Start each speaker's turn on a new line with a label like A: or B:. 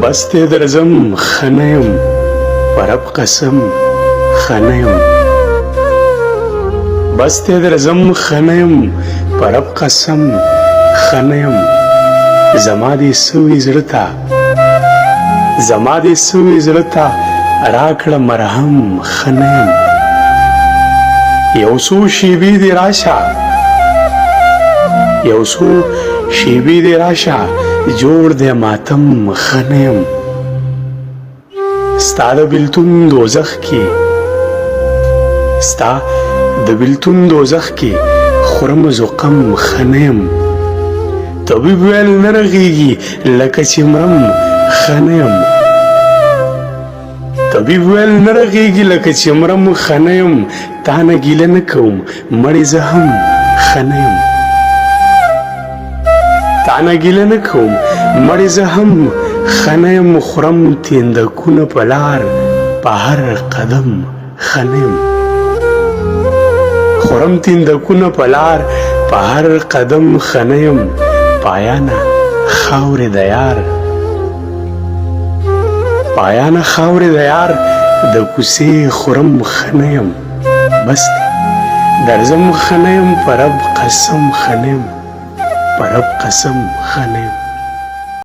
A: بس دې درځم ښه نه یم په رب قسم ښه نه یم بس دې درځم ښه نه یم په رب قسم ښه نه یم زما دې سوي زړه ته زما دې سوي زړه ته راکړه مرهم ښه نه یم یو څو شېبې دې راشه یو څو شېبې دې راشه جوړ دې ماتم ښه نه یم ستا د بېلتون دوزخ کې ستا د بېلتون دوزخ کې خورم زقم ښه نه یم طبیب ویل نه رغېږي لکه چې مرم ښه نه یم طبیب ویل نه رغېږي لکه چې مرم ښه نه یم تا نه ګیله نه کوم مړې زه هم ښه نه یم تا نه ګیله نه کوم مړې زه هم ښه نه یم خورم تیندکونه په لار په هر قدم ښه نه یم خورم تیندکونه په لار په هر قدم ښه نه یم پایانه خاورې د یار پایانه خاورې د یار د کوڅې خورم ښه نه یم بس درځم ښه نه یم په رب قسم ښه نه یم په رب قسم ښه نه یم